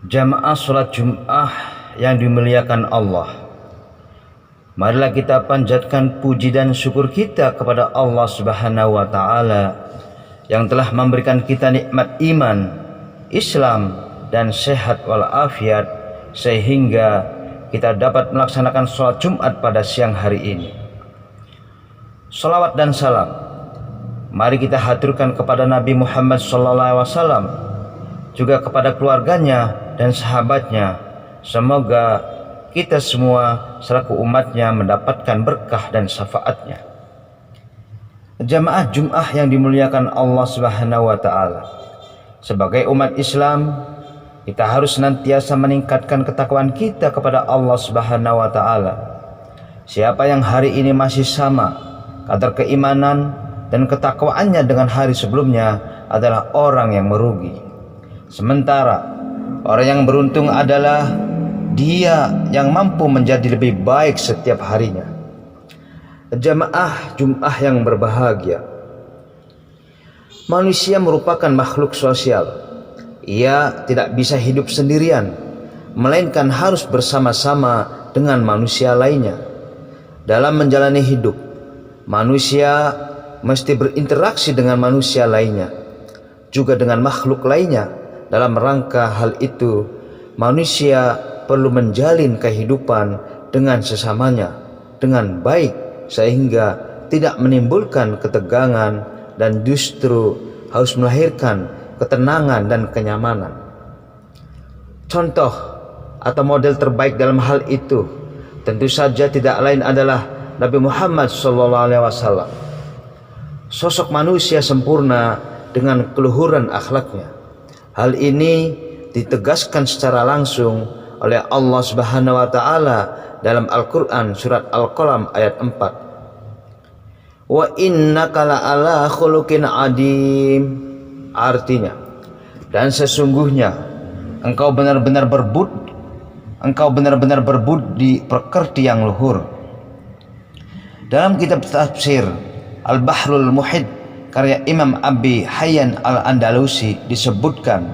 Jamaah sholat Jum'ah yang dimuliakan Allah, marilah kita panjatkan puji dan syukur kita kepada Allah Subhanahu wa Ta'ala yang telah memberikan kita nikmat iman, Islam, dan sehat walafiat sehingga kita dapat melaksanakan sholat Jumat pada siang hari ini. Salawat dan salam mari kita haturkan kepada Nabi Muhammad SAW, juga kepada keluarganya dan sahabatnya. Semoga kita semua selaku umatnya mendapatkan berkah dan syafaatnya. Jamaah Jum'ah yang dimuliakan Allah Subhanahu wa Ta'ala, sebagai umat Islam kita harus senantiasa meningkatkan ketakwaan kita kepada Allah Subhanahu wa Ta'ala. Siapa yang hari ini masih sama kadar keimanan dan ketakwaannya dengan hari sebelumnya adalah orang yang merugi. Sementara orang yang beruntung adalah dia yang mampu menjadi lebih baik setiap harinya. Jamaah Jum'ah yang berbahagia, manusia merupakan makhluk sosial. Ia tidak bisa hidup sendirian, melainkan harus bersama-sama dengan manusia lainnya. Dalam menjalani hidup, manusia mesti berinteraksi dengan manusia lainnya, juga dengan makhluk lainnya. Dalam rangka hal itu, manusia perlu menjalin kehidupan dengan sesamanya dengan baik, sehingga tidak menimbulkan ketegangan dan justru harus melahirkan ketenangan dan kenyamanan. Contoh atau model terbaik dalam hal itu tentu saja tidak lain adalah Nabi Muhammad SAW. Sosok manusia sempurna dengan keluhuran akhlaknya. Hal ini ditegaskan secara langsung oleh Allah Subhanahu wa Ta'ala dalam Al-Quran surat Al-Qalam ayat 4. Wa innaka la'ala khuluqin adim. Artinya, dan sesungguhnya engkau benar-benar berbudi pekerti yang luhur. Dalam kitab tafsir Al-Bahrul Muhit karya Imam Abi Hayyan Al-Andalusi disebutkan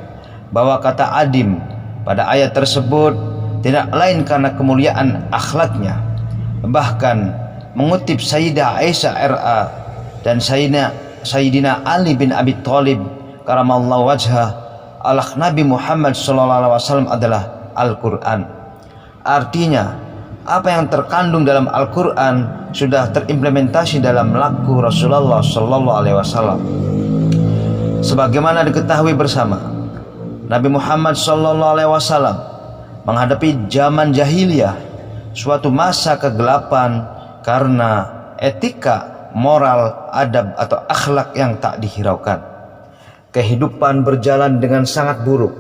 bahwa kata adim pada ayat tersebut tidak lain karena kemuliaan akhlaknya. Bahkan mengutip Sayyidah Aisyah RA dan Sayyidina Ali bin Abi Thalib karamallahu wajhah, akhlak Nabi Muhammad SAW adalah Al-Quran. Artinya, apa yang terkandung dalam Al-Quran sudah terimplementasi dalam laku Rasulullah SAW. Sebagaimana diketahui bersama, Nabi Muhammad SAW menghadapi zaman jahiliyah, suatu masa kegelapan karena etika, moral, adab atau akhlak yang tak dihiraukan. Kehidupan berjalan dengan sangat buruk,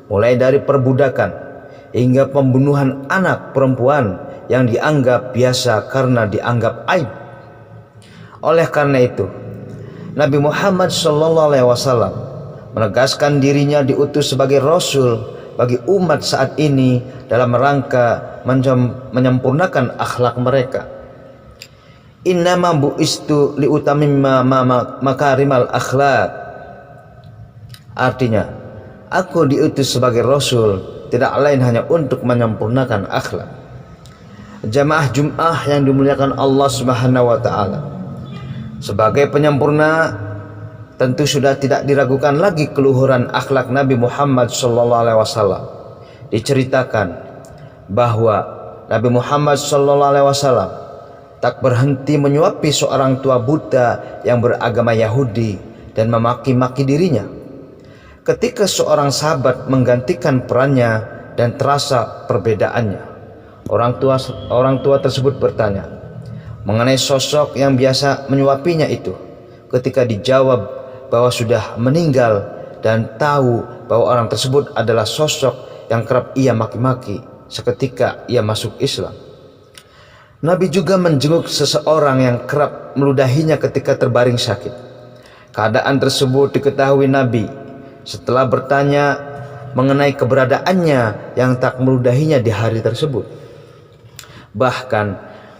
mulai dari perbudakan hingga pembunuhan anak perempuan yang dianggap biasa karena dianggap aib. Oleh karena itu, Nabi Muhammad SAW menegaskan dirinya diutus sebagai Rasul bagi umat saat ini dalam rangka menyempurnakan akhlak mereka. Innama bu'istu liutamimma makarimal akhlak. Artinya, aku diutus sebagai Rasul tidak lain hanya untuk menyempurnakan akhlak. Jamaah Jum'ah yang dimuliakan Allah Subhanahu wa Ta'ala, sebagai penyempurna tentu sudah tidak diragukan lagi keluhuran akhlak Nabi Muhammad SAW. Diceritakan bahwa Nabi Muhammad SAW tak berhenti menyuapi seorang tua buta yang beragama Yahudi dan memaki-maki dirinya. Ketika seorang sahabat menggantikan perannya dan terasa perbedaannya, orang tua tersebut bertanya mengenai sosok yang biasa menyuapinya itu. Ketika dijawab bahwa sudah meninggal dan tahu bahwa orang tersebut adalah sosok yang kerap ia maki-maki seketika ia masuk Islam. Nabi juga menjenguk seseorang yang kerap meludahinya ketika terbaring sakit. Keadaan tersebut diketahui Nabi setelah bertanya mengenai keberadaannya yang tak meludahinya di hari tersebut. Bahkan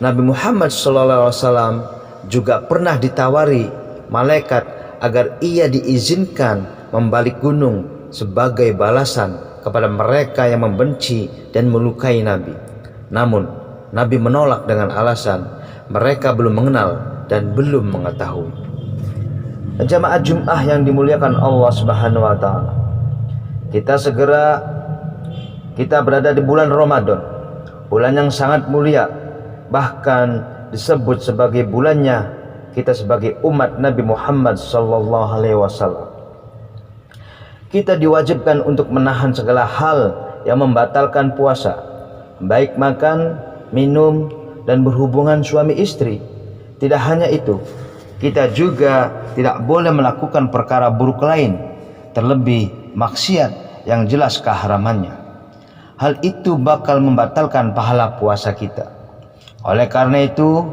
Nabi Muhammad SAW juga pernah ditawari malaikat agar ia diizinkan membalik gunung sebagai balasan kepada mereka yang membenci dan melukai Nabi. Namun Nabi menolak dengan alasan mereka belum mengenal dan belum mengetahui. Jamaah Jum'ah yang dimuliakan Allah Subhanahu wa taala. Kita berada di bulan Ramadan, bulan yang sangat mulia, bahkan disebut sebagai bulannya kita sebagai umat Nabi Muhammad sallallahu alaihi wasallam. Kita diwajibkan untuk menahan segala hal yang membatalkan puasa, baik makan, minum, dan berhubungan suami istri. Tidak hanya itu, kita juga tidak boleh melakukan perkara buruk lain, terlebih maksiat yang jelas keharamannya. Hal itu bakal membatalkan pahala puasa kita. Oleh karena itu,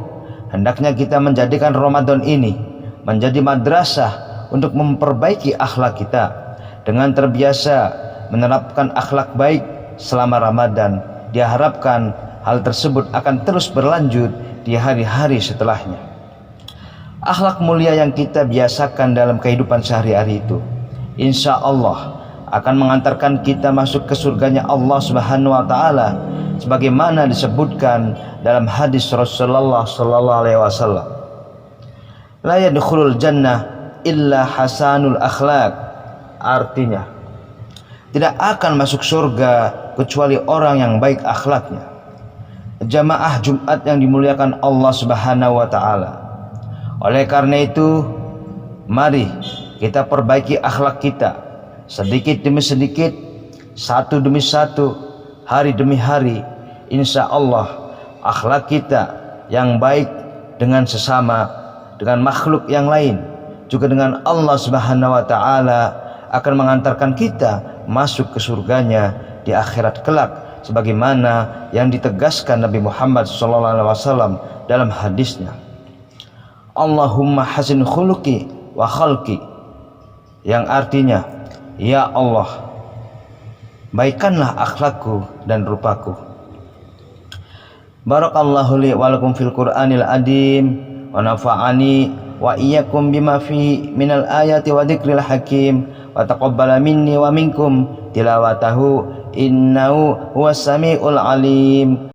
hendaknya kita menjadikan Ramadan ini menjadi madrasah untuk memperbaiki akhlak kita dengan terbiasa menerapkan akhlak baik selama Ramadan. Diharapkan hal tersebut akan terus berlanjut di hari-hari setelahnya. Akhlak mulia yang kita biasakan dalam kehidupan sehari-hari itu, insya Allah akan mengantarkan kita masuk ke surganya Allah Subhanahu wa taala sebagaimana disebutkan dalam hadis Rasulullah sallallahu alaihi wasallam. La yadkhulul jannah illa hasanul akhlaq. Artinya, tidak akan masuk surga kecuali orang yang baik akhlaknya. Jamaah Jumat yang dimuliakan Allah Subhanahu wa taala. Oleh karena itu, mari kita perbaiki akhlak kita sedikit demi sedikit, satu demi satu, hari demi hari. Insya Allah akhlak kita yang baik dengan sesama, dengan makhluk yang lain, juga dengan Allah Subhanahu wa taala akan mengantarkan kita masuk ke surganya di akhirat kelak sebagaimana yang ditegaskan Nabi Muhammad SAW dalam hadisnya. Allahumma hasin khuluqi wa khalqi, yang artinya, ya Allah, baikkanlah akhlakku dan rupaku. Barakallahu li wa lakum fil Qur'anil adim wa nafa'ani wa iyyakum bima fihi minal ayati wa dzikril hakim wa taqabbala minni wa minkum tilawatahu innahu huwas samiul alim.